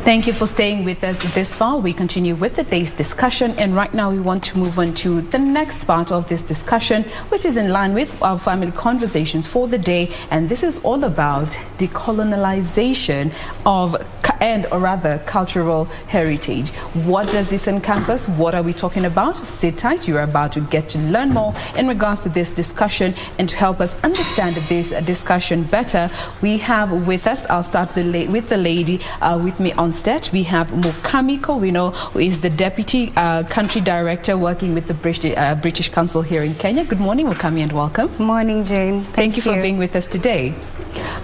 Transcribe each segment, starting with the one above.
Thank you for staying with us this far. We continue with the day's discussion, and right now we want to move on to the next part of this discussion, which is in line with our family conversations for the day, and this is all about decolonization of cultural heritage. What does this encompass? What are we talking about? Sit tight, you're about to get to learn more in regards to this discussion, and to help us understand this discussion better, we have with us, I'll start with the lady with me on stage. We have Mukami Kowino, who is the Deputy Country Director working with the British Council here in Kenya. Good morning, Mukami, and welcome. Morning, Jane. Thank you for being with us today.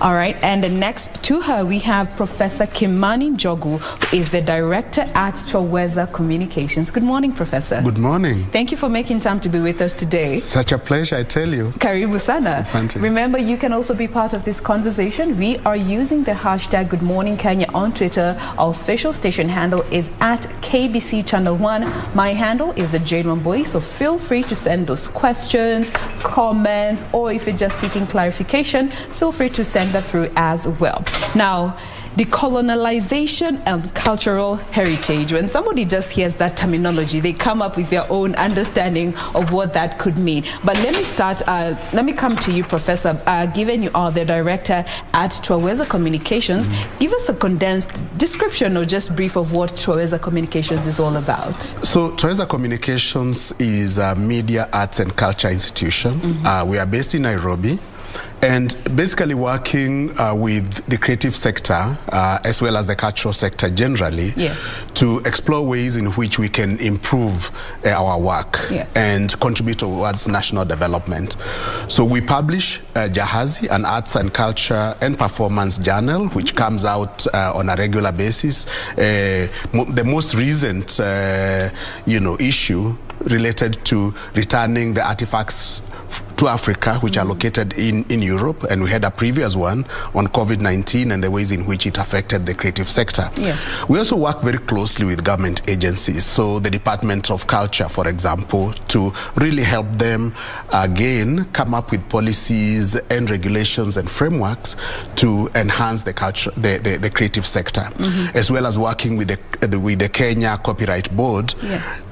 All right, and next to her we have Professor Kimani Njogu, who is the Director at Twaweza Communications. Good morning, Professor. Good morning. Thank you for making time to be with us today. Such a pleasure, I tell you. Karibu sana. Asante. Remember, you can also be part of this conversation. We are using the hashtag Good Morning Kenya on Twitter. Our official station handle is at KBC Channel 1. My handle is Jain Wambui, so feel free to send those questions, comments, or if you're just seeking clarification, feel free to send that through as well. Now, decolonization and cultural heritage. When somebody just hears that terminology, they come up with their own understanding of what that could mean. But let me come to you, Professor. Given you are the Director at Twaweza Communications, give us a condensed description or just brief of what Twaweza Communications is all about. So Twaweza Communications is a media, arts and culture institution. We are based in Nairobi, and basically working with the creative sector as well as the cultural sector generally, to explore ways in which we can improve our work and contribute towards national development. So we publish Jahazi, an arts and culture and performance journal, which comes out on a regular basis. The most recent issue related to returning the artifacts to Africa, which are located in Europe, and we had a previous one on COVID-19 and the ways in which it affected the creative sector. We also work very closely with government agencies, so the Department of Culture, for example, to really help them again come up with policies and regulations and frameworks to enhance the culture, the creative sector, as well as working with the Kenya Copyright Board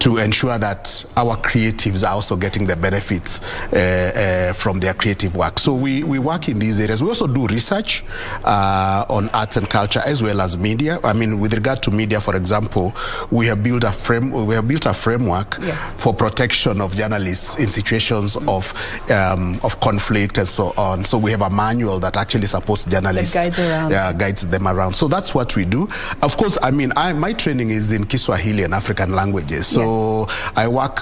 to ensure that our creatives are also getting the benefits from their creative work. So we work in these areas. We also do research on arts and culture as well as media. I mean, with regard to media, for example, we have built a framework for protection of journalists in situations of conflict and so on. So we have a manual that actually supports journalists, guides them around. So that's what we do. Of course, I mean, my training is in Kiswahili and African languages. So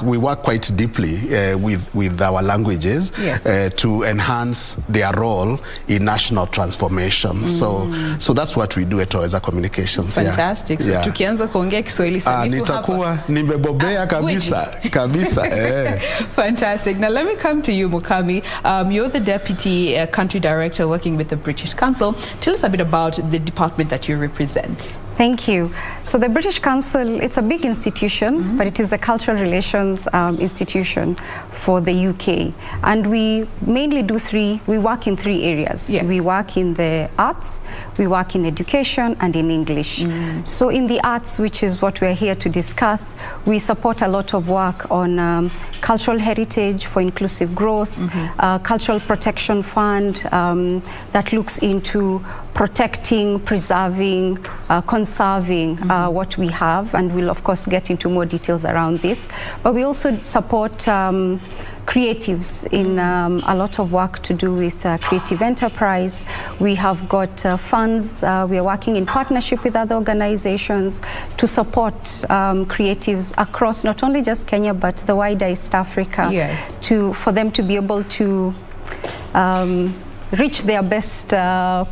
we work quite deeply with our languages to enhance their role in national transformation. So that's what we do at Twaweza Communications. Fantastic. So tukianza kuongea Kiswahili sanifu nitakuwa nimebobea kabisa. Fantastic. Now let me come to you, Mukami. You're the Deputy Country Director working with the British Council. Tell us a bit about the department that you represent. Thank you. So the British Council, it's a big institution, but it is the cultural relations institution for the UK. And we mainly we work in three areas. We work in the arts, we work in education, and in English. So in the arts, which is what we're here to discuss, we support a lot of work on cultural heritage for inclusive growth, cultural protection fund that looks into protecting, preserving, conserving what we have, and we'll of course get into more details around this. But we also support creatives in a lot of work to do with creative enterprise. We have got funds. We are working in partnership with other organizations to support creatives across not only just Kenya but the wider East Africa, for them to be able to reach their best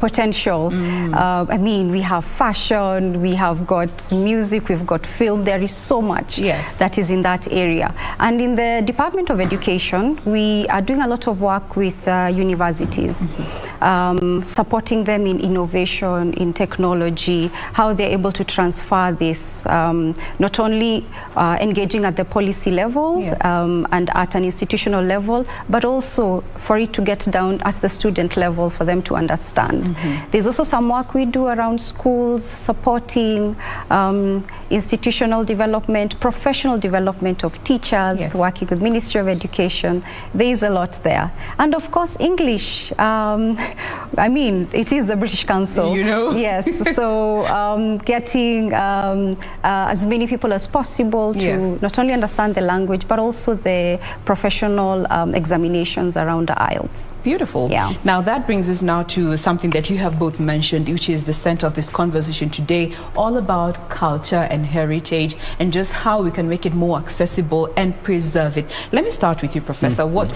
potential. I mean, we have fashion, we have got music, we've got film. There is so much that is in that area. And in the Department of Education, we are doing a lot of work with universities. supporting them in innovation, in technology, how they're able to transfer this, not only engaging at the policy level and at an institutional level, but also for it to get down at the student level for them to understand. There's also some work we do around schools, supporting institutional development, professional development of teachers, working with Ministry of Education. There is a lot there. And of course, English. I mean, it is the British Council. You know? Yes. So getting as many people as possible to not only understand the language, but also the professional examinations around the IELTS. Beautiful. Yeah. Now that brings us now to something that you have both mentioned, which is the center of this conversation today, all about culture and heritage and just how we can make it more accessible and preserve it. Let me start with you, Professor. What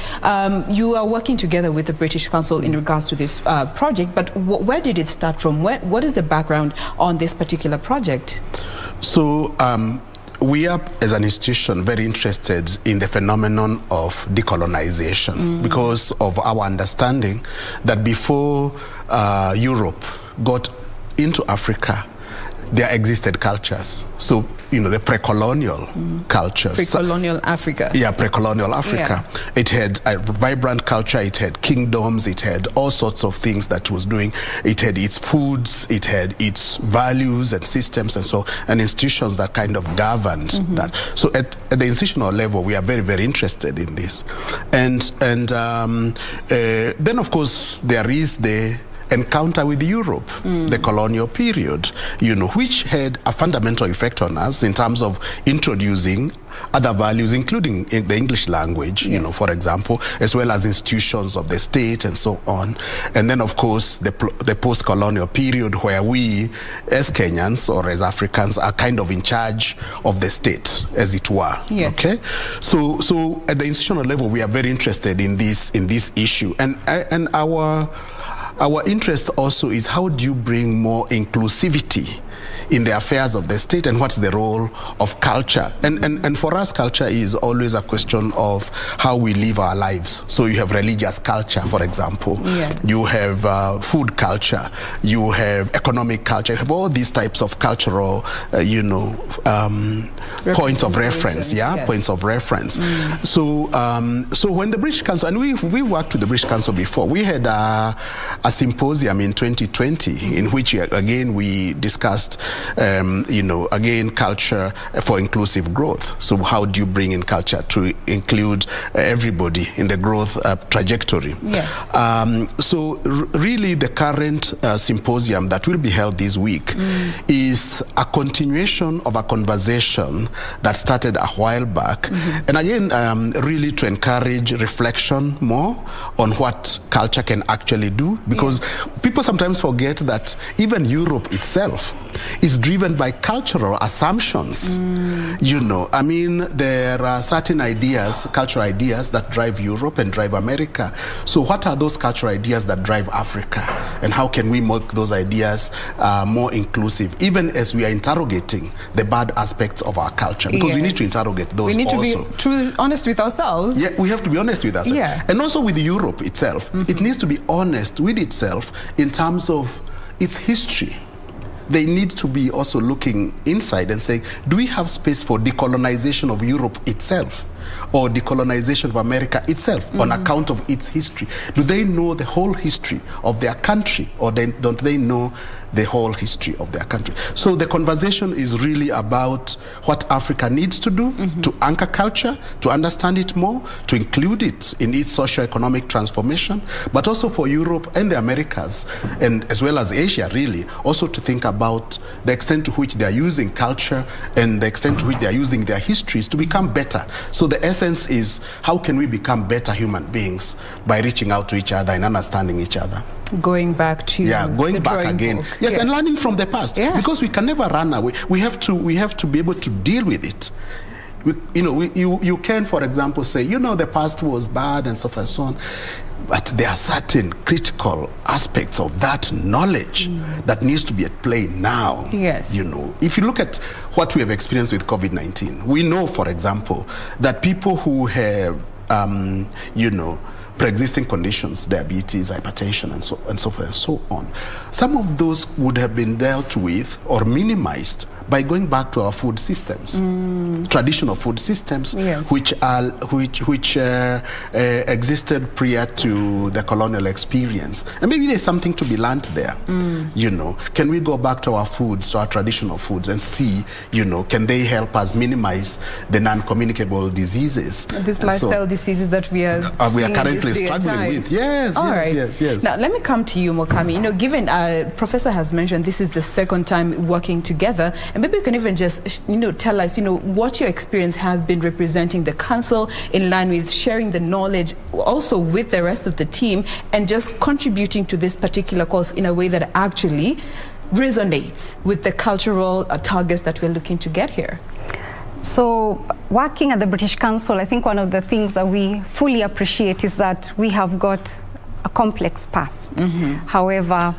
you are working together with the British Council in regards to this project, but where did it start from? What is the background on this particular project? So we are, as an institution, very interested in the phenomenon of decolonization because of our understanding that before Europe got into Africa, there existed cultures. So, you know, the pre-colonial cultures. Pre-colonial Africa. Yeah, pre-colonial Africa. Yeah. It had a vibrant culture, it had kingdoms, it had all sorts of things that it was doing. It had its foods, it had its values and systems and so, and institutions that kind of governed that. So at the institutional level, we are very, very interested in this. And then, of course, there is the encounter with Europe, the colonial period, you know, which had a fundamental effect on us in terms of introducing other values, including the English language, you know, for example, as well as institutions of the state and so on. And then, of course, the post-colonial period where we, as Kenyans or as Africans, are kind of in charge of the state, as it were. Okay, so at the institutional level, we are very interested in this issue, and our interest also is how do you bring more inclusivity in the affairs of the state, and what's the role of culture. And for us, culture is always a question of how we live our lives. So you have religious culture, for example. You have food culture. You have economic culture. You have all these types of cultural, points of reference. Points of reference. So when the British Council, and we worked with the British Council before, we had a symposium in 2020 in which again we discussed again, culture for inclusive growth. So how do you bring in culture to include everybody in the growth trajectory? So really the current symposium that will be held this week is a continuation of a conversation that started a while back. And again, really to encourage reflection more on what culture can actually do, because people sometimes forget that even Europe itself is driven by cultural assumptions. I mean, there are certain ideas, cultural ideas that drive Europe and drive America. So what are those cultural ideas that drive Africa? And how can we make those ideas more inclusive, even as we are interrogating the bad aspects of our culture? Because we need to interrogate those also. We need to be honest with ourselves. Yeah, we have to be honest with ourselves. And also with Europe itself. It needs to be honest with itself in terms of its history. They need to be also looking inside and saying, do we have space for decolonization of Europe itself? Or decolonization of America itself on account of its history? Do they know the whole history of their country, or don't they know the whole history of their country? So the conversation is really about what Africa needs to do to anchor culture, to understand it more, to include it in its socio-economic transformation, but also for Europe and the Americas, and as well as Asia, really, also to think about the extent to which they are using culture and the extent to which they are using their histories to become better. So the essence is, how can we become better human beings by reaching out to each other and understanding each other? Going back to going back again. Book. Yes, and learning from the past, because we can never run away. We have to be able to deal with it. You can, for example, say, the past was bad and so forth and so on, but there are certain critical aspects of that knowledge that needs to be at play now. If you look at what we have experienced with COVID-19, we know, for example, that people who have pre-existing conditions, diabetes, hypertension, and so forth and so on. Some of those would have been dealt with or minimized by going back to our food systems, traditional food systems, which existed prior to the colonial experience. And maybe there's something to be learned there. You know, can we go back to our foods, to our traditional foods, and see, you know, can they help us minimize the non-communicable diseases? These lifestyle diseases that we are currently struggling with. Yes. Now, let me come to you, Mukami. You know, given Professor has mentioned this is the second time working together, and maybe you can even just, you know, tell us, you know, what your experience has been representing the council in line with sharing the knowledge also with the rest of the team and just contributing to this particular cause in a way that actually resonates with the cultural targets that we're looking to get here. So working at the British Council, I think one of the things that we fully appreciate is that we have got a complex past. However,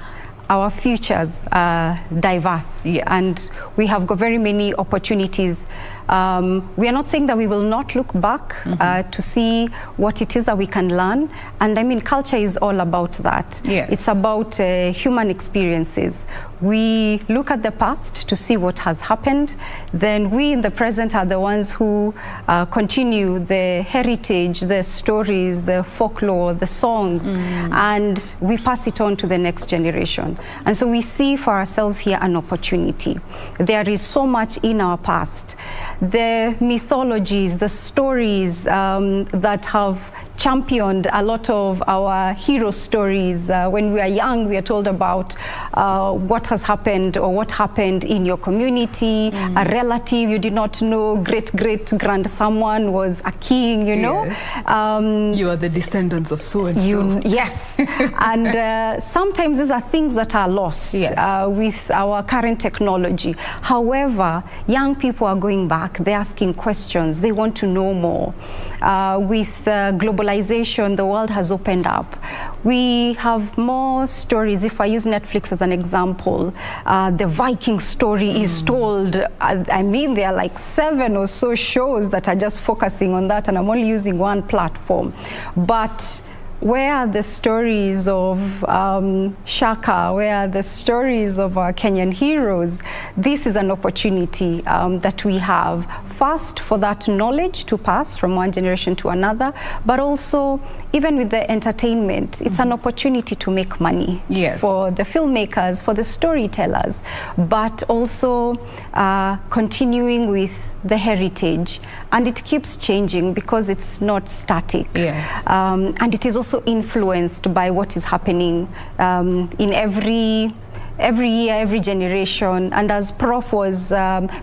our futures are diverse, and we have got very many opportunities. We are not saying that we will not look back to see what it is that we can learn. And I mean, culture is all about that. It's about human experiences. We look at the past to see what has happened. Then we in the present are the ones who continue the heritage, the stories, the folklore, the songs, and we pass it on to the next generation. And so we see for ourselves here an opportunity. There is so much in our past. The mythologies, the stories that have championed a lot of our hero stories. When we are young, we are told about what has happened or what happened in your community, a relative you did not know, great-great-grand someone was a king, you know. You are the descendants of so-and-so. Yes. And sometimes these are things that are lost with our current technology. However, young people are going back, they're asking questions, they want to know more. With globalization, the world has opened up. We have more stories. If I use Netflix as an example, the Viking story is told. I mean, there are like 7 or so shows that are just focusing on that, and I'm only using one platform. But where are the stories of Shaka? Where are the stories of our Kenyan heroes? This is an opportunity that we have. First, for that knowledge to pass from one generation to another, but also, even with the entertainment, it's an opportunity to make money for the filmmakers, for the storytellers, but also continuing with the heritage. And it keeps changing because it's not static. And it is also influenced by what is happening in every year, every generation. And as Prof was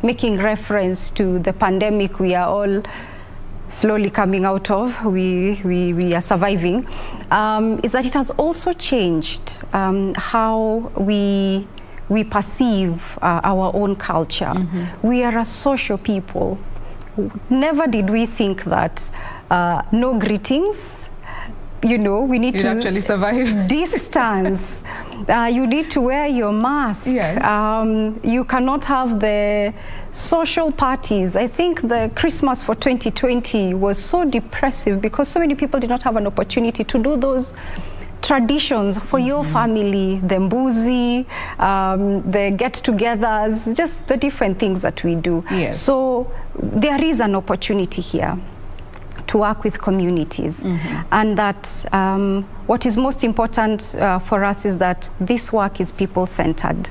making reference to the pandemic we are all slowly coming out of, we are surviving, is that it has also changed how we perceive our own culture. We are a social people. Never did we think that no greetings, you know, we need to actually survive. Distance. You need to wear your mask. You cannot have the social parties. I think the Christmas for 2020 was so depressive because so many people did not have an opportunity to do those traditions for your family, the mbuzi, the get-togethers, just the different things that we do. So there is an opportunity here to work with communities, and that what is most important for us is that this work is people-centered.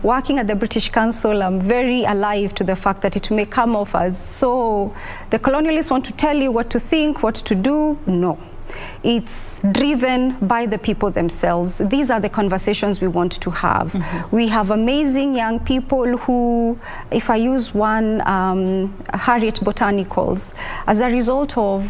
Working at the British Council, I'm very alive to the fact that it may come off as, so the colonialists want to tell you what to think, what to do. No. It's driven by the people themselves. These are the conversations we want to have. We have amazing young people who, if I use one, Harriet Botanicals, as a result of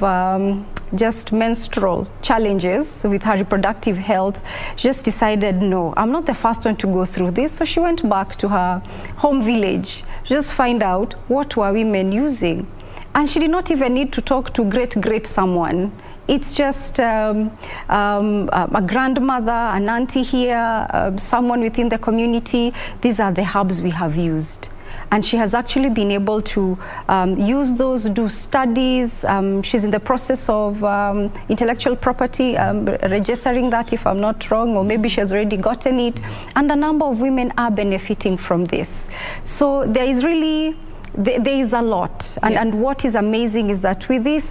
just menstrual challenges with her reproductive health, just decided, no, I'm not the first one to go through this. So she went back to her home village, just find out what were women using. And she did not even need to talk to great someone. It's just a grandmother, an auntie here, someone within the community. These are the hubs we have used. and she has actually been able to use those, do studies. She's in the process of intellectual property, registering that, if I'm not wrong, or maybe she has already gotten it, and a number of women are benefiting from this. So there is really, there is a lot, and what is amazing is that with this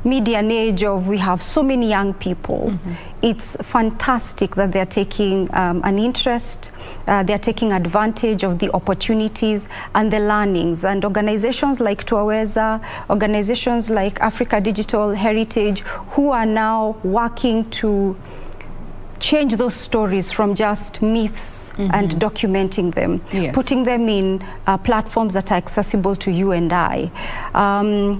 media and age of, we have so many young people, it's fantastic that they're taking an interest, they're taking advantage of the opportunities and the learnings, and organizations like Twaweza, organizations like Africa Digital Heritage, who are now working to change those stories from just myths and documenting them, putting them in platforms that are accessible to you and I.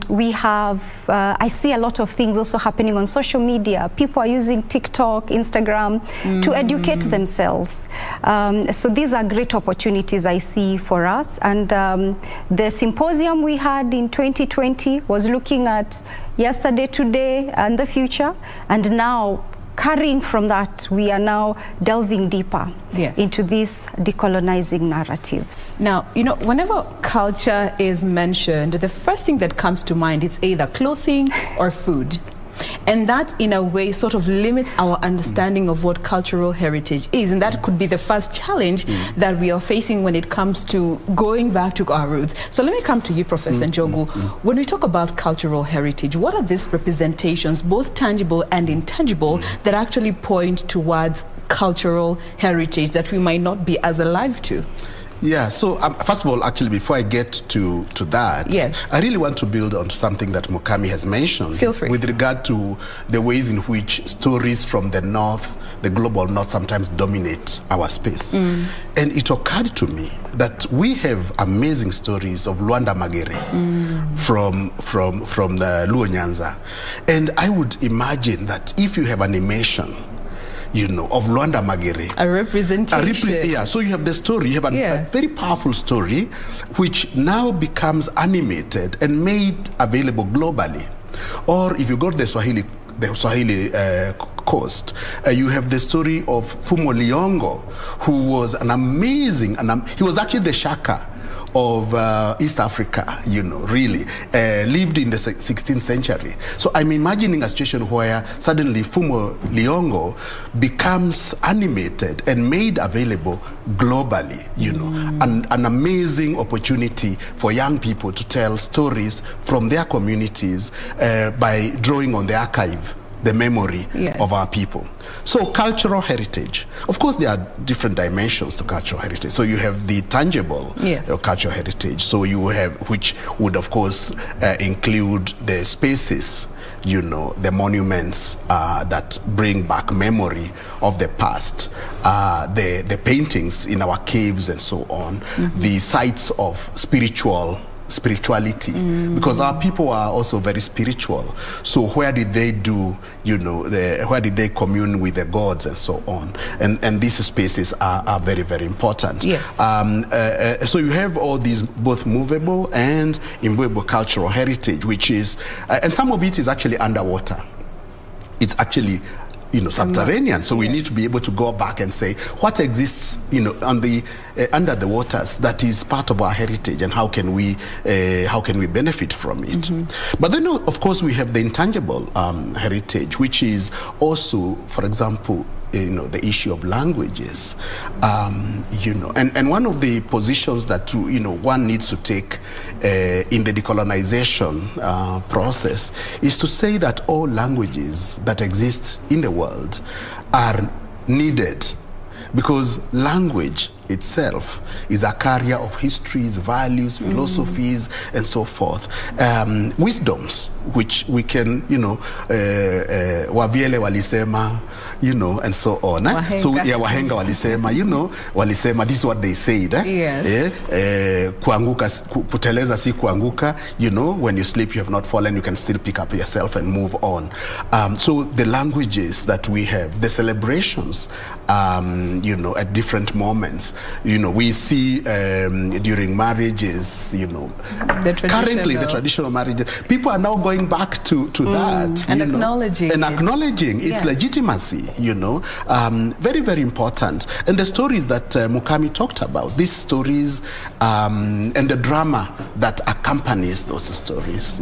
We have, I see a lot of things also happening on social media. People are using TikTok, Instagram to educate themselves. So these are great opportunities I see for us. And the symposium we had in 2020 was looking at yesterday, today, and the future. And now, carrying from that, we are now delving deeper into these decolonizing narratives. Now, you know, whenever culture is mentioned, the first thing that comes to mind is either clothing or food. And that, in a way, sort of limits our understanding of what cultural heritage is. And that could be the first challenge that we are facing when it comes to going back to our roots. So let me come to you, Professor Njogu. When we talk about cultural heritage, what are these representations, both tangible and intangible, that actually point towards cultural heritage that we might not be as alive to? Yeah, so first of all, actually, before I get to that, I really want to build on something that Mukami has mentioned. Feel free. With regard to the ways in which stories from the North, the global North, sometimes dominate our space. And it occurred to me that we have amazing stories of Luanda Magere from the Luo Nyanza. And I would imagine that if you have an animation, you know, of Luanda Magere. A representation. So you have the story, you have a very powerful story, which now becomes animated and made available globally. Or if you go to the Swahili coast, you have the story of Fumo Liongo, who was an amazing, he was actually the Shaka of East Africa, you know, really, lived in the 16th century. So I'm imagining a situation where suddenly Fumo Liongo becomes animated and made available globally, you know, an amazing opportunity for young people to tell stories from their communities by drawing on the archive, the memory of our people. So cultural heritage, of course there are different dimensions to cultural heritage. So you have the tangible cultural heritage, so you have, which would of course include the spaces, you know, the monuments that bring back memory of the past, the paintings in our caves and so on, the sites of spirituality, because our people are also very spiritual. So where did they do, you know, where did they commune with the gods and so on? And these spaces are very, very important. So you have all these both movable and immovable cultural heritage, which is, and some of it is actually underwater. It's actually, you know, subterranean. So we need to be able to go back and say what exists, you know, on the under the waters that is part of our heritage, and how can we benefit from it. But then, of course, we have the intangible heritage, which is also, for example, you know, the issue of languages, you know, and one of the positions that, you know, one needs to take in the decolonization process is to say that all languages that exist in the world are needed, because language itself is a carrier of histories, values, philosophies, and so forth. Wisdoms, which we can, you know, waviele walisema, you know, and so on. So wahenga walisema, you know, walisema, this is what they said. Kuanguka, kuteleza si kuanguka, you know, when you sleep you have not fallen, you can still pick up yourself and move on. So the languages that we have, the celebrations, you know, at different moments, you know, we see during marriages, you know, currently the traditional marriages, people are now going going back to that. And acknowledging And acknowledging its legitimacy, very, very important. And the stories that Mukami talked about, these stories and the drama that accompanies those stories,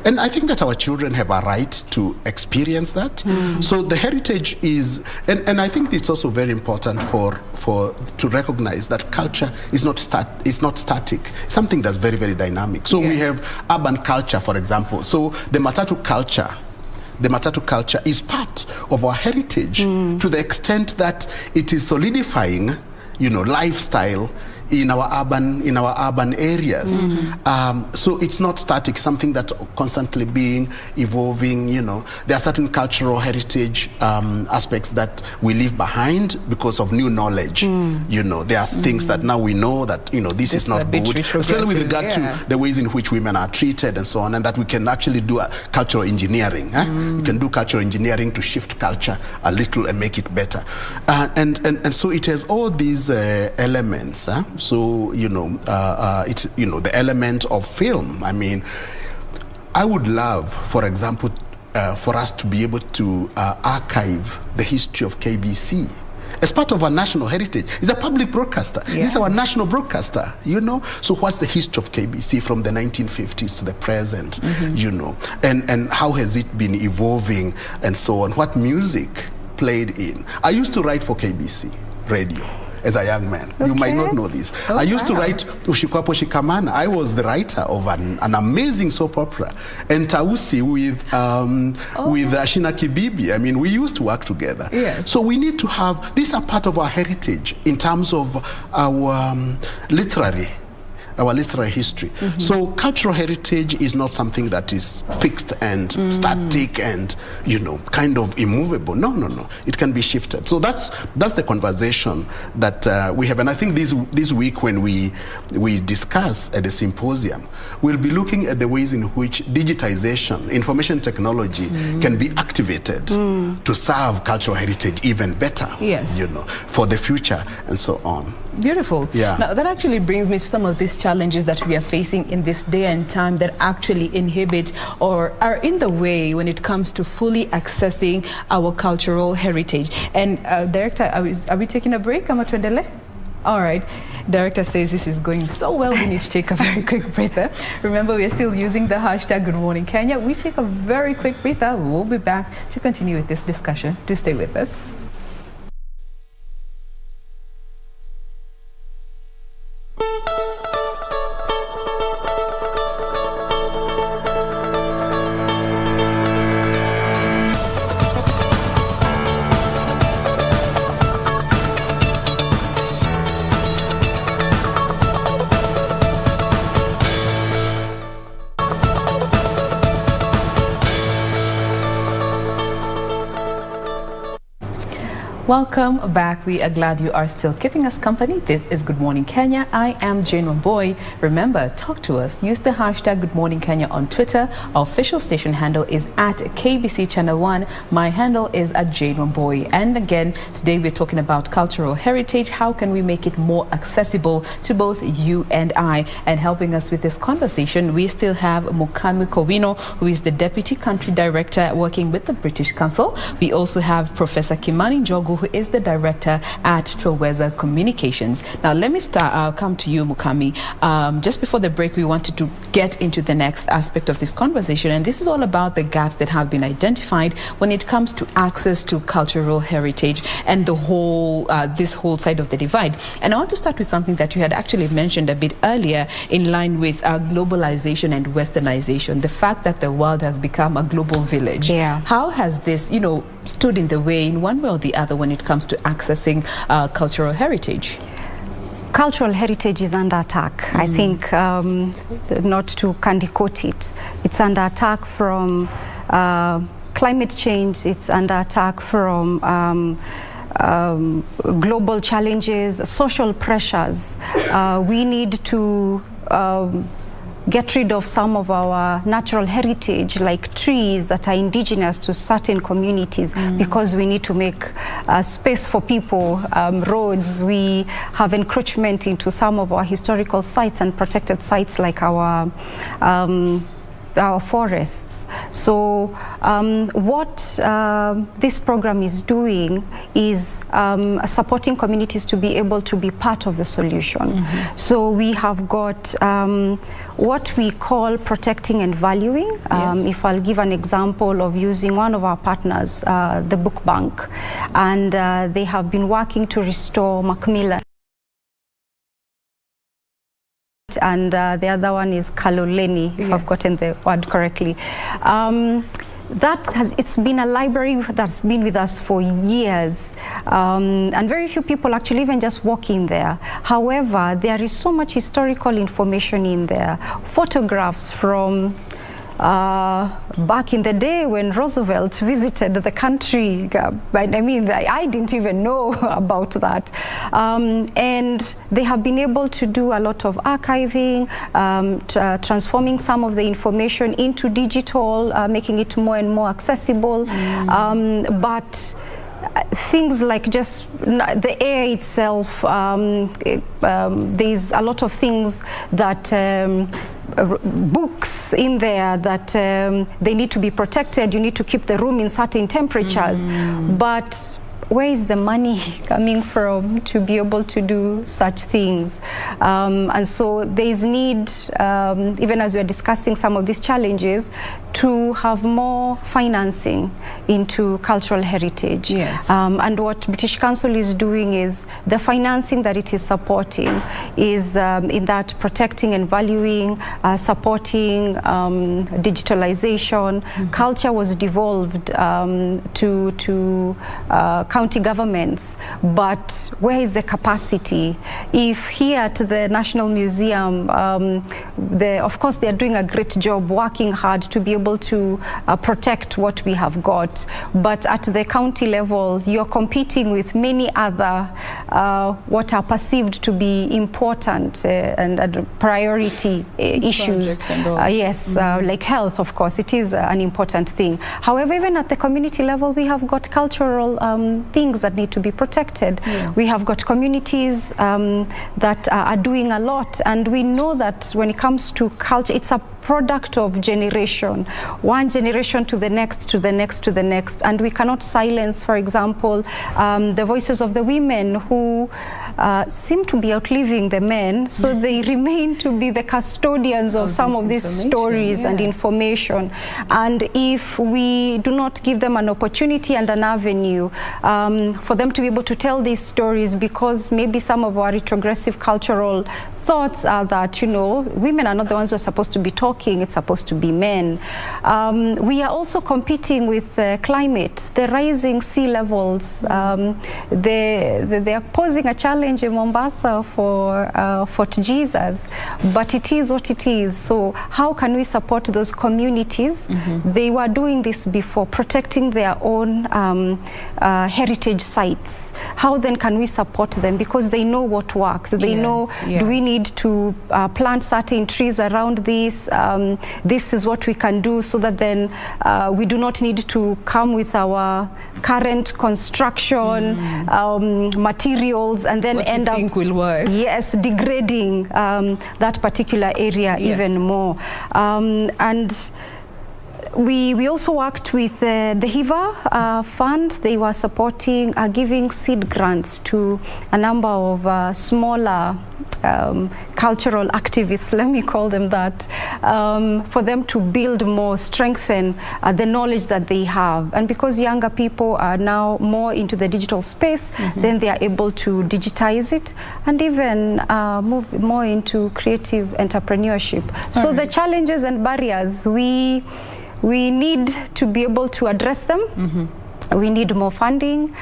And I think that our children have a right to experience that. So the heritage is, and I think it's also very important to recognize that culture is not static. Something that's very, very dynamic. So we have urban culture, for example. So the matatu culture is part of our heritage to the extent that it is solidifying, lifestyle in our urban areas. So it's not static, something that constantly being evolving. There are certain cultural heritage aspects that we leave behind because of new knowledge. There are things that now we know that this is not good, especially with regard to the ways in which women are treated and so on, and that we can actually do cultural engineering. We can do cultural engineering to shift culture a little and make it better. And so it has all these elements. So, it's, the element of film. I mean, I would love, for example, for us to be able to archive the history of KBC as part of our national heritage. It's a public broadcaster. This is our national broadcaster, So what's the history of KBC from the 1950s to the present, And how has it been evolving and so on? What music played in? I used to write for KBC radio as a young man. You might not know this. I used to write Ushikwapo Shikamana. I was the writer of an amazing soap opera, and Tausi with Ashina Kibibi. I mean, we used to work together. So we need to have, these are part of our heritage in terms of our literary history. So cultural heritage is not something that is fixed and static and kind of immovable. No. It can be shifted. So that's the conversation that we have. And I think this week when we discuss at the symposium, we'll be looking at the ways in which digitization, information technology can be activated to serve cultural heritage even better. For the future and so on. Beautiful. Now that actually brings me to some of these challenges that we are facing in this day and time that actually inhibit or are in the way when it comes to fully accessing our cultural heritage. And Director, are we taking a break? All right. Director says this is going so well, we need to take a very quick breather. Remember, we are still using the hashtag Good Morning Kenya. We take a very quick breather. We'll be back to continue with this discussion. Do stay with us. Welcome back. We are glad you are still keeping us company. This is Good Morning Kenya. I am Jain Wambui. Remember, talk to us. Use the hashtag Good Morning Kenya on Twitter. Our official station handle is at KBC Channel 1. My handle is at Jain Wambui. And again, today we're talking about cultural heritage. How can we make it more accessible to both you and I? And helping us with this conversation, we still have Mukami Kowino, who is the Deputy Country Director working with the British Council. We also have Professor Kimani Njogu, who is the Director at Twaweza Communications. Now, let me come to you, Mukami. Just before the break, we wanted to get into the next aspect of this conversation, and this is all about the gaps that have been identified when it comes to access to cultural heritage and the whole, this whole side of the divide. And I want to start with something that you had actually mentioned a bit earlier in line with globalization and westernization, the fact that the world has become a global village. How has this, stood in the way in one way or the other when it comes to accessing cultural heritage? Cultural heritage is under attack. I think, not to candy coat it, it's under attack from climate change, it's under attack from global challenges, social pressures. We need to get rid of some of our natural heritage, like trees that are indigenous to certain communities, because we need to make space for people, roads. We have encroachment into some of our historical sites and protected sites like our forests. So what this program is doing is supporting communities to be able to be part of the solution. So we have got what we call protecting and valuing. If I'll give an example of using one of our partners, the Book Bank, and they have been working to restore Macmillan. And the other one is Kaloleni, if I've gotten the word correctly. It's been a library that's been with us for years, and very few people actually even just walk in there. However, there is so much historical information in there, photographs from back in the day when Roosevelt visited the country. I mean, I didn't even know about that. And they have been able to do a lot of archiving, transforming some of the information into digital, making it more and more accessible. But things like just the air itself, there's a lot of things that books in there that they need to be protected. You need to keep the room in certain temperatures, but where is the money coming from to be able to do such things? And so there is need, even as we're discussing some of these challenges, to have more financing into cultural heritage. And what British Council is doing is the financing that it is supporting is in that protecting and valuing, supporting digitalization. Culture was devolved to county governments, but where is the capacity? If here at the National Museum, of course they are doing a great job working hard to be able to protect what we have got, but at the county level you're competing with many other what are perceived to be important and priority issues. Like health, of course, it is an important thing. However, even at the community level we have got cultural things that need to be protected. We have got communities that are doing a lot, and we know that when it comes to culture, it's a product of generation, one generation to the next, to the next, to the next, and we cannot silence, for example, the voices of the women who seem to be outliving the men, so they remain to be the custodians of some of these stories and information. And if we do not give them an opportunity and an avenue for them to be able to tell these stories, because maybe some of our retrogressive cultural thoughts are that, you know, women are not the ones who are supposed to be talking, it's supposed to be men. We are also competing with climate, the rising sea levels. They are posing a challenge in Mombasa for Fort Jesus, but it is what it is. So how can we support those communities? They were doing this before, protecting their own heritage sites. How then can we support them? Because they know what works. They know, do we need to plant certain trees around this? This is what we can do, so that then we do not need to come with our current construction materials and then end up will work. Degrading that particular area even more. And we also worked with the HIVA fund. They were supporting, giving seed grants to a number of smaller cultural activists, let me call them that, for them to build more, strengthen the knowledge that they have. And because younger people are now more into the digital space, then they are able to digitize it and even move more into creative entrepreneurship. So the challenges and barriers, we need to be able to address them. We need more funding,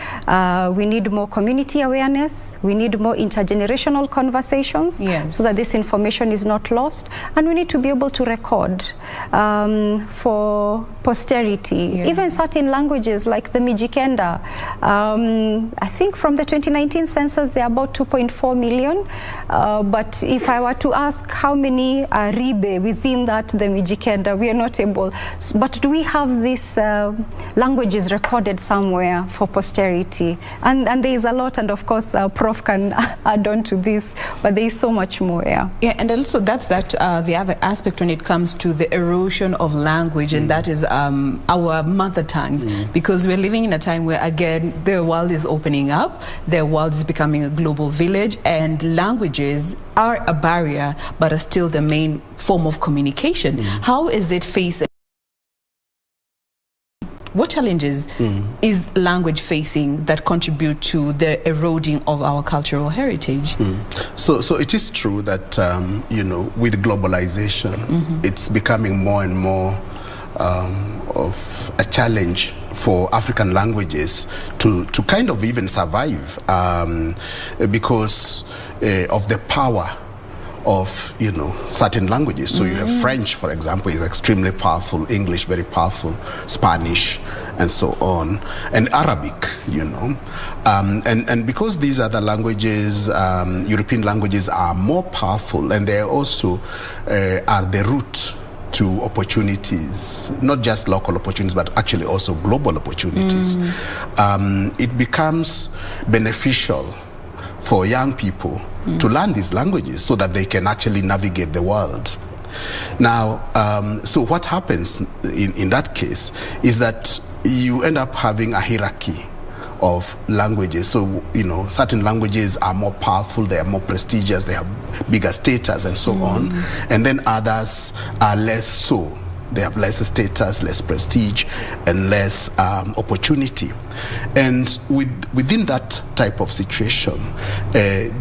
we need more community awareness, we need more intergenerational conversations so that this information is not lost, and we need to be able to record for posterity. Even certain languages like the Mijikenda, I think from the 2019 census there are about 2.4 million, but if I were to ask how many are Ribe within that, the Mijikenda, we are not able. But do we have this language is recorded somewhere for posterity. And there is a lot, and of course, Prof can add on to this, but there is so much more, yeah. Yeah, and also that's the other aspect when it comes to the erosion of language, and that is our mother tongues, because we're living in a time where, again, the world is opening up, the world is becoming a global village, and languages are a barrier, but are still the main form of communication. How is it faced? What challenges is language facing that contribute to the eroding of our cultural heritage? So it is true that, you know, with globalization, it's becoming more and more of a challenge for African languages to kind of even survive because of the power of, you know, certain languages. So you have French, for example, is extremely powerful, English very powerful, Spanish, and so on, and Arabic, you know. And because these other languages, European languages, are more powerful, and they also are the root to opportunities, not just local opportunities, but actually also global opportunities, it becomes beneficial for young people to learn these languages so that they can actually navigate the world. Now, so what happens in that case is that you end up having a hierarchy of languages. So, you know, certain languages are more powerful, they are more prestigious, they have bigger status and so on. And then others are less so. They have less status, less prestige, and less opportunity. And within that type of situation,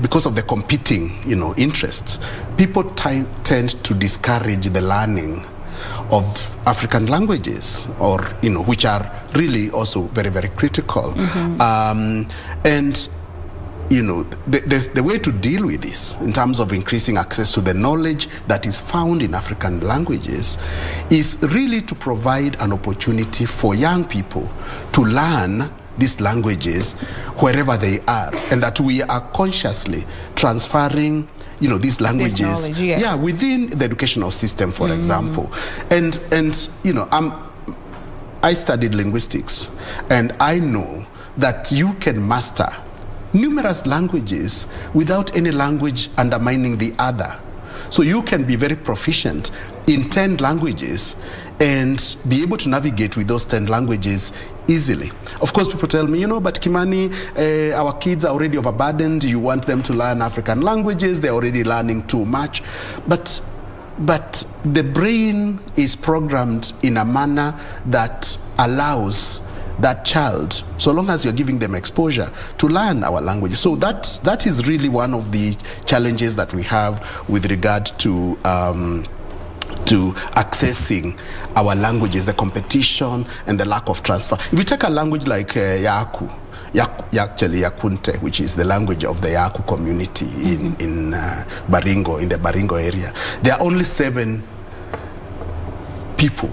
because of the competing, you know, interests, people tend to discourage the learning of African languages, or, you know, which are really also very, very critical. And you know, the way to deal with this in terms of increasing access to the knowledge that is found in African languages is really to provide an opportunity for young people to learn these languages wherever they are, and that we are consciously transferring, you know, these languages, within the educational system, for example. And you know, I studied linguistics, and I know that you can master numerous languages without any language undermining the other. So you can be very proficient in 10 languages and be able to navigate with those 10 languages easily. Of course, people tell me, you know, but Kimani, our kids are already overburdened. You want them to learn African languages. They're already learning too much. But the brain is programmed in a manner that allows that child, so long as you're giving them exposure, to learn our language. So that is really one of the challenges that we have with regard to accessing our languages, the competition and the lack of transfer. If you take a language like Yaku, actually Yakunte, which is the language of the Yaku community in Baringo, in the Baringo area, there are only 7 people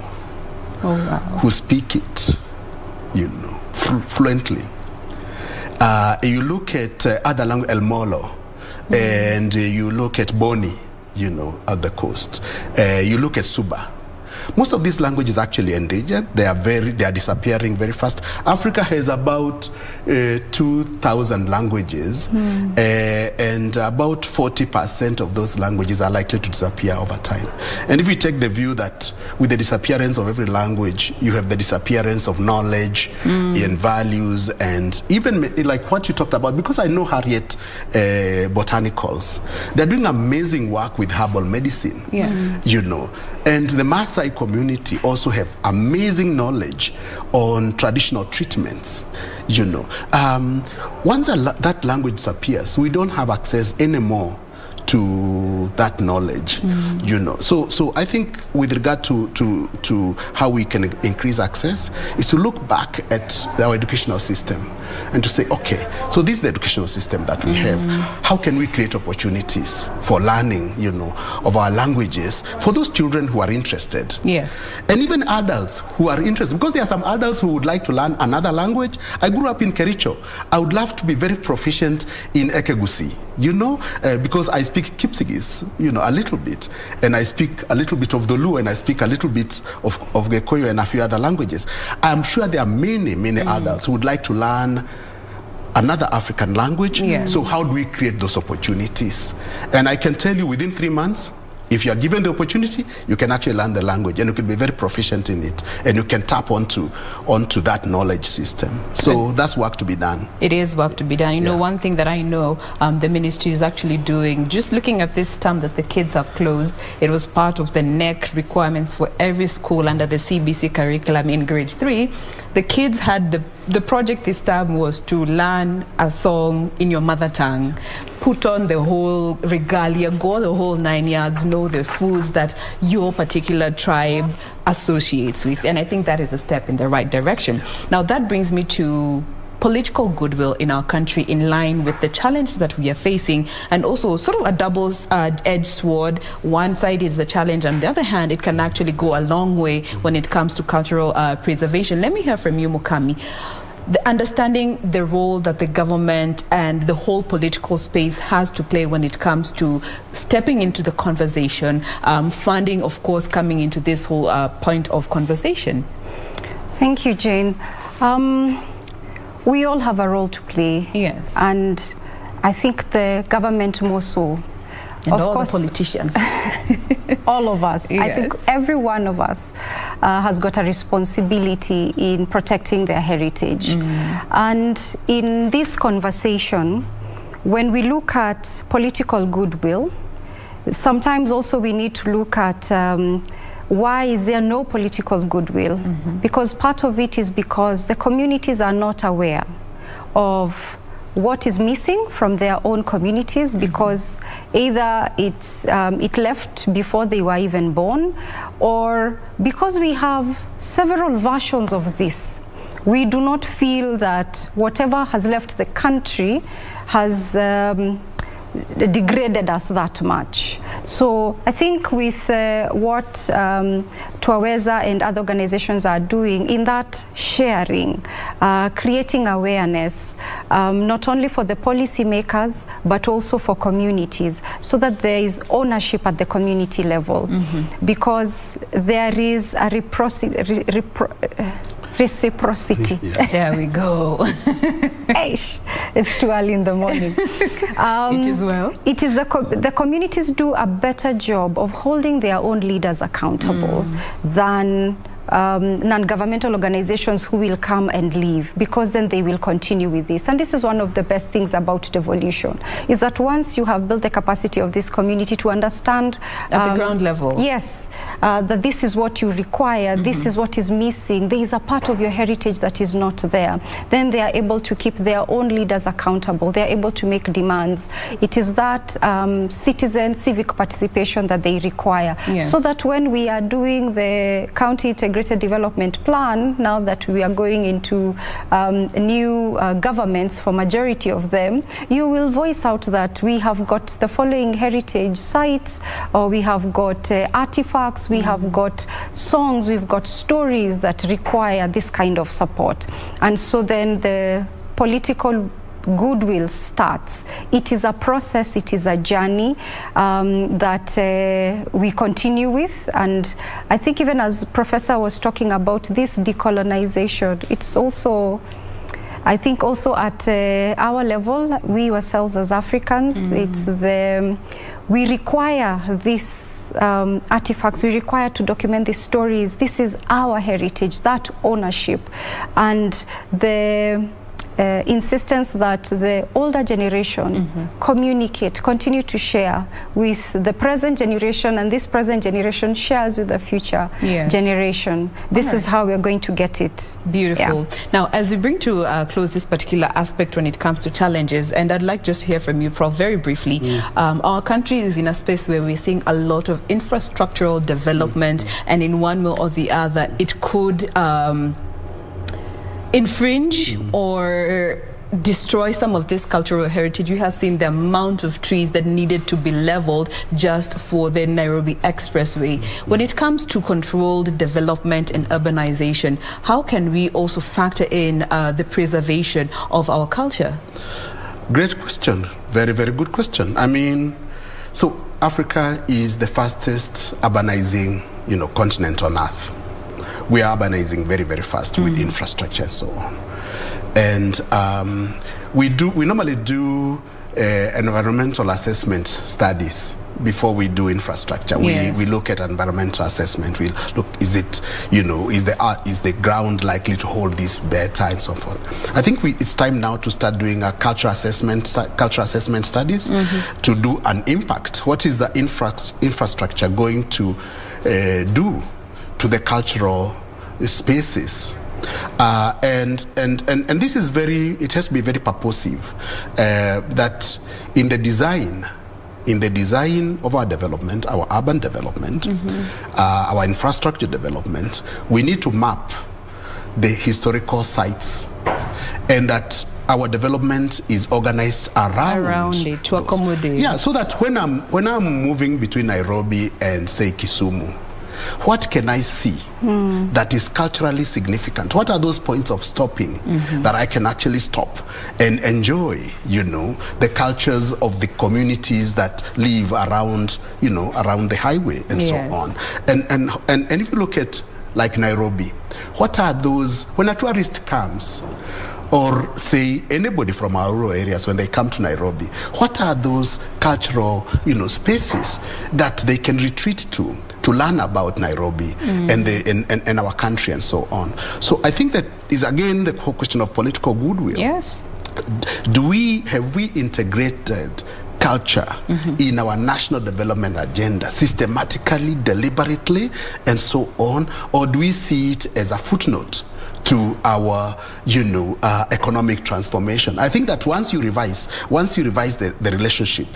who speak it, you know, fluently. You look at other language, El Molo, and you look at Boni, you know, at the coast. You look at Suba. Most of these languages are actually endangered. They are disappearing very fast. Africa has about 2,000 languages, and about 40% of those languages are likely to disappear over time. And if you take the view that with the disappearance of every language, you have the disappearance of knowledge and values, and even like what you talked about, because I know Harriet Botanicals, they're doing amazing work with herbal medicine. Yes. You know, and the Maasai community also have amazing knowledge on traditional treatments. You know, once that language disappears, we don't have access anymore to that knowledge. You know, so I think with regard to how we can increase access is to look back at our educational system and to say, okay, so this is the educational system that we have. How can we create opportunities for learning, you know, of our languages for those children who are interested? Yes. And even adults who are interested, because there are some adults who would like to learn another language. I grew up in Kericho. I would love to be very proficient in Ekegusi, you know, because I speak speak Kipsigis, you know, a little bit, and I speak a little bit of the Luo, and I speak a little bit of Gikuyu and a few other languages. I'm sure there are many adults who would like to learn another African language. Yes. So how do we create those opportunities? And I can tell you, within 3 months, if you are given the opportunity, you can actually learn the language, and you can be very proficient in it, and you can tap onto that knowledge system. So that's work to be done. It is work to be done. You know, one thing that I know the ministry is actually doing, just looking at this term that the kids have closed, it was part of the NEC requirements for every school under the CBC curriculum in grade 3. The kids had the project this time was to learn a song in your mother tongue, put on the whole regalia, go the whole 9 yards, know the foods that your particular tribe associates with. And I think that is a step in the right direction. Now that brings me to political goodwill in our country in line with the challenge that we are facing, and also sort of a double-edged sword. One side is the challenge, on the other hand, it can actually go a long way when it comes to cultural preservation. Let me hear from you, Mukami. Understanding the role that the government and the whole political space has to play when it comes to stepping into the conversation, funding, of course, coming into this whole point of conversation. Thank you, Jane. We all have a role to play. Yes. And I think the government more so. And of all course, the politicians. all of us. Yes. I think every one of us has got a responsibility in protecting their heritage. And in this conversation, when we look at political goodwill, sometimes also we need to look at why is there no political goodwill? Because part of it is because the communities are not aware of what is missing from their own communities, because either it left before they were even born, or because we have several versions of this. We do not feel that whatever has left the country has degraded us that much. So I think with what Twaweza and other organizations are doing in that sharing, creating awareness, not only for the policymakers, but also for communities, so that there is ownership at the community level, because there is a reciprocity. There we go. It's too early in the morning. It is well. It is the communities do a better job of holding their own leaders accountable than non-governmental organizations who will come and leave, because then they will continue with this. And this is one of the best things about devolution, is that once you have built the capacity of this community to understand at the ground level, yes, that this is what you require, this is what is missing, there is a part of your heritage that is not there, then they are able to keep their own leaders accountable, they are able to make demands. It is that civic participation that they require. Yes. So that when we are doing the county integrated development plan, now that we are going into new governments for majority of them, you will voice out that we have got the following heritage sites, or we have got artifacts, we have got songs, we've got stories that require this kind of support. And so then the political goodwill starts. It is a process, it is a journey that we continue with. And I think even as Professor was talking about this decolonization, it's also, I think also at our level, we ourselves as Africans, we require this artifacts, we require to document these stories. This is our heritage, that ownership, and the insistence that the older generation communicate, continue to share with the present generation, and this present generation shares with the future generation. This is how we're going to get it. Beautiful. Yeah. Now, as we bring to close this particular aspect when it comes to challenges, and I'd like just to hear from you, Prof, very briefly. Our country is in a space where we're seeing a lot of infrastructural development, and in one way or the other, it could infringe or destroy some of this cultural heritage. You have seen the amount of trees that needed to be leveled just for the Nairobi Expressway. When it comes to controlled development and urbanization, how can we also factor in the preservation of our culture? Great question. Very, very good question. I mean, So Africa is the fastest urbanizing, continent on earth. We are urbanizing very, very fast with infrastructure and so on. And we normally do environmental assessment studies before we do infrastructure. Yes. We look at environmental assessment. We look, is the ground likely to hold this better and so forth. I think it's time now to start doing a cultural assessment studies to do an impact. What is the infrastructure going to do to the cultural spaces? And this is it has to be very purposive, that in the design of our development, our urban development, our infrastructure development, we need to map the historical sites, and that our development is organized around it to accommodate. Yeah, so that when I'm moving between Nairobi and, say, Kisumu, what can I see that is culturally significant? What are those points of stopping that I can actually stop and enjoy, the cultures of the communities that live around, around the highway and so on. And if you look at, like, Nairobi, what are those, when a tourist comes, or say anybody from our rural areas, when they come to Nairobi, what are those cultural, spaces that they can retreat to learn about Nairobi and our country and so on? So I think that is again the whole question of political goodwill. Yes. Have we integrated culture in our national development agenda systematically, deliberately, and so on, or do we see it as a footnote to our, economic transformation? I think that once you revise the relationship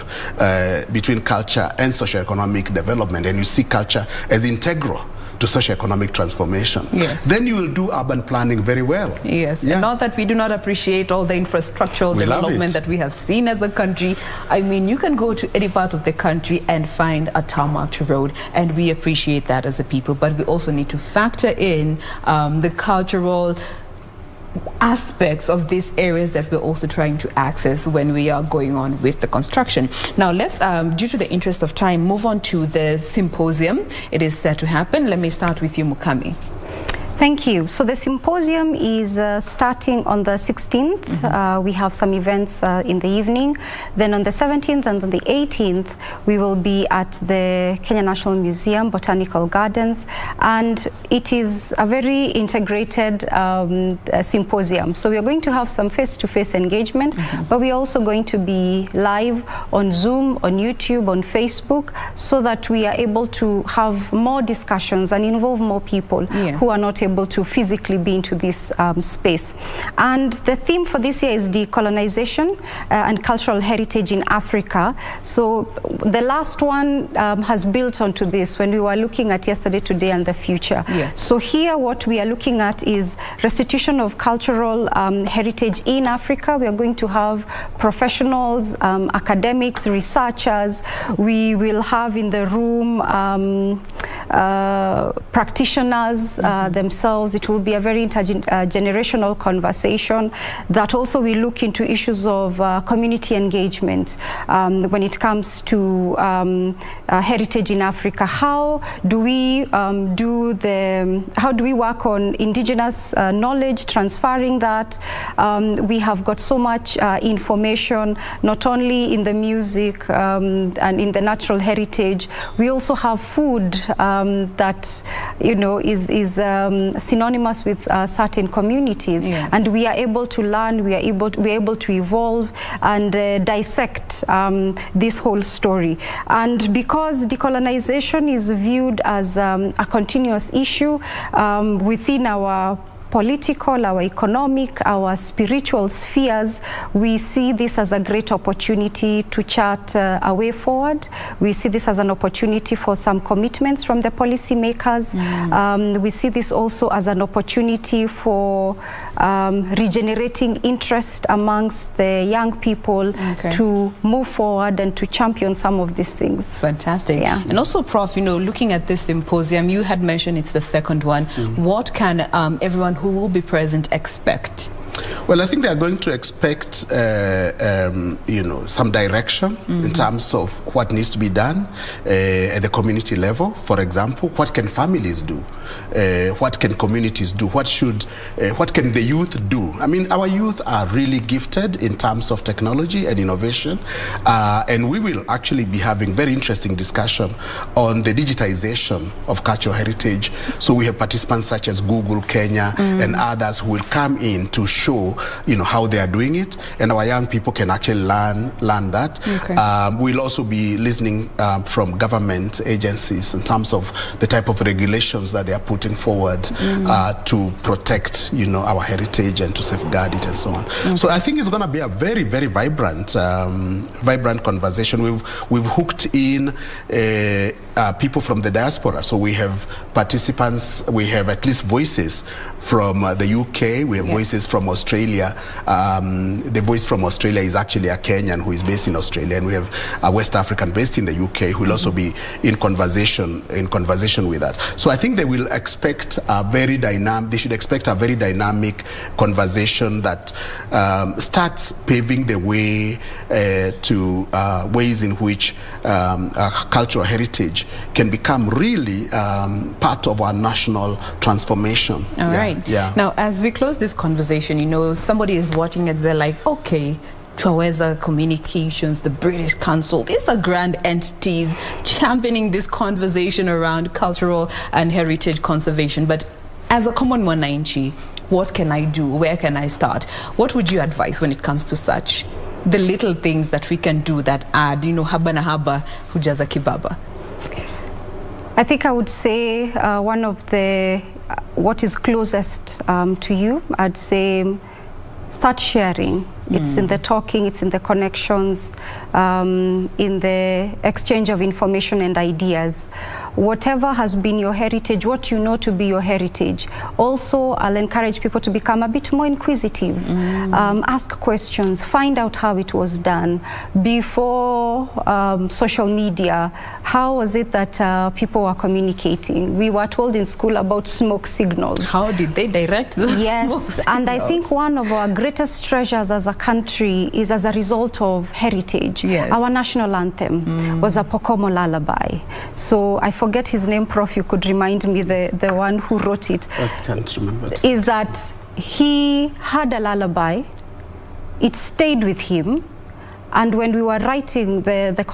between culture and socioeconomic development, and you see culture as integral to socioeconomic transformation, then you will do urban planning very well. Yes, and not that we do not appreciate all the infrastructural development that we have seen as a country. I mean, you can go to any part of the country and find a tarmac road, and we appreciate that as a people, but we also need to factor in the cultural aspects of these areas that we're also trying to access when we are going on with the construction. Now let's, due to the interest of time, move on to the symposium. It is set to happen. Let me start with you, Mukami. Thank you. So the symposium is starting on the 16th. We have some events in the evening. Then on the 17th and on the 18th, we will be at the Kenya National Museum, Botanical Gardens. And it is a very integrated symposium. So we are going to have some face-to-face engagement, but we're also going to be live on Zoom, on YouTube, on Facebook, so that we are able to have more discussions and involve more people who are not able to physically be into this space. And the theme for this year is decolonization and cultural heritage in Africa. So the last one has built onto this when we were looking at yesterday, today, and the future. So here what we are looking at is restitution of cultural heritage in Africa. We are going to have professionals, academics, researchers. We will have in the room practitioners themselves. It will be a very intergenerational conversation that also will look into issues of community engagement when it comes to heritage in Africa. How do we work on indigenous knowledge, transferring that? We have got so much information, not only in the music and in the natural heritage. We also have food that is synonymous with certain communities, and we are able to learn, we are able to evolve and dissect this whole story. And because decolonization is viewed as a continuous issue within our political, our economic, our spiritual spheres, we see this as a great opportunity to chart a way forward. We see this as an opportunity for some commitments from the policymakers. We see this also as an opportunity for regenerating interest amongst the young people to move forward and to champion some of these things. Fantastic. And also, Prof, looking at this symposium, you had mentioned it's the second one. What can everyone who will be present expect? Well, I think they are going to expect, some direction in terms of what needs to be done at the community level. For example, what can families do? What can communities do? What can the youth do? I mean, our youth are really gifted in terms of technology and innovation, and we will actually be having very interesting discussion on the digitization of cultural heritage. So we have participants such as Google Kenya and others who will come in to show, how they are doing it, and our young people can actually learn that. Okay. We'll also be listening from government agencies in terms of the type of regulations that they are putting forward to protect, our heritage and to safeguard it and so on. Okay. So I think it's going to be a very, very vibrant conversation. We've hooked in people from the diaspora. So we have participants, we have at least voices from the UK, we have voices from Australia. The voice from Australia is actually a Kenyan who is based in Australia, and we have a West African based in the UK who will also be in conversation with us. So I think they will expect they should expect a very dynamic conversation that starts paving the way to ways in which cultural heritage can become really part of our national transformation. All right. Yeah. Now, as we close this conversation, somebody is watching it, they're like, okay, Twaweza Communications, the British Council, these are grand entities championing this conversation around cultural and heritage conservation. But as a common mwananchi, what can I do? Where can I start? What would you advise when it comes to such? The little things that we can do that add, haba na haba hujaza kibaba. I think I would say one of what is closest to you, I'd say start sharing. It's in the talking, it's in the connections, in the exchange of information and ideas. Whatever has been your heritage, what you know to be your heritage. Also, I'll encourage people to become a bit more inquisitive. Ask questions, find out how it was done. Before social media, how was it that people were communicating? We were told in school about smoke signals. How did they direct those smoke signals? And I think one of our greatest treasures as a country is as a result of heritage. Yes. Our national anthem was a Pokomo lullaby. So I forget his name, Prof, you could remind me, the one who wrote it. I can't remember. Is that he had a lullaby, it stayed with him, and when we were writing the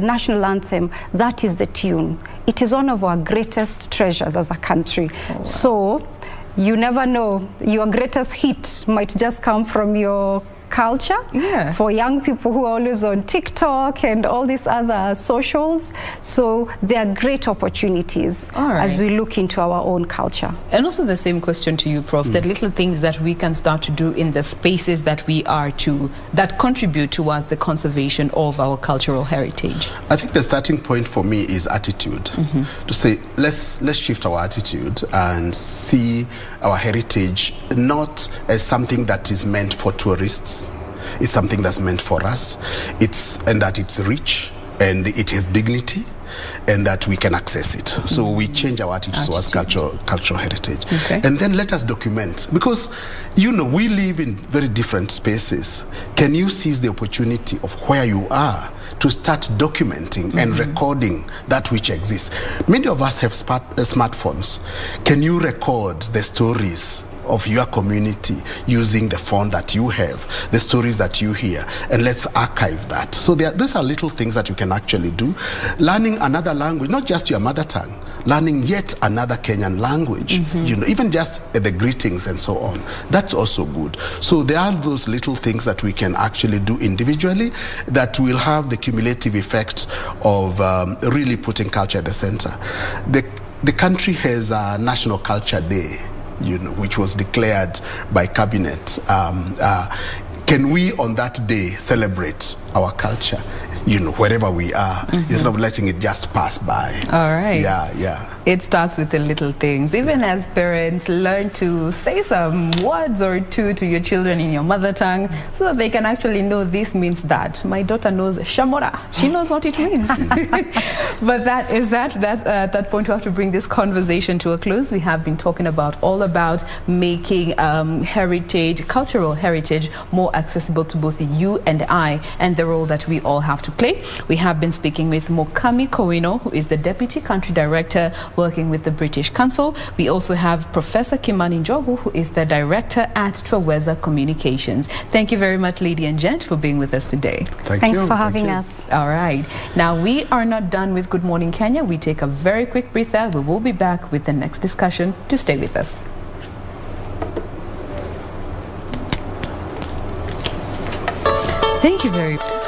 national anthem, that is the tune. It is one of our greatest treasures as a country. Oh, wow. So you never know, your greatest hit might just come from your culture. Yeah. For young people who are always on TikTok and all these other socials. So there are great opportunities as we look into our own culture. And also the same question to you, Prof, the little things that we can start to do in the spaces that we are that contribute towards the conservation of our cultural heritage. I think the starting point for me is attitude. To say, let's shift our attitude and see our heritage not as something that is meant for tourists. It's something that's meant for us. And that it's rich and it has dignity and that we can access it. So we change our attitude towards cultural heritage. Okay. And then let us document. Because, we live in very different spaces. Can you seize the opportunity of where you are to start documenting and recording that which exists? Many of us have smartphones. Can you record the stories of your community using the phone that you have, the stories that you hear, and let's archive that. So these are little things that you can actually do. Learning another language, not just your mother tongue, learning yet another Kenyan language, even just the greetings and so on. That's also good. So there are those little things that we can actually do individually that will have the cumulative effect of really putting culture at the center. The country has a National Culture Day, which was declared by cabinet. Can we on that day celebrate our culture? you know, wherever we are, instead of letting it just pass by. All right. Yeah. It starts with the little things. Even as parents, learn to say some words or two to your children in your mother tongue so that they can actually know this means that. My daughter knows shamora. She knows what it means. But at that point we have to bring this conversation to a close. We have been talking all about making heritage, cultural heritage, more accessible to both you and I, and the role that we all have to play. We have been speaking with Mukami Kowino, who is the Deputy Country Director working with the British Council. We also have Professor Kimani Njogu, who is the Director at Twaweza Communications. Thank you very much, lady and gent, for being with us today. Thanks for having us. All right. Now, we are not done with Good Morning Kenya. We take a very quick breather. We will be back with the next discussion. To stay with us. Thank you very much.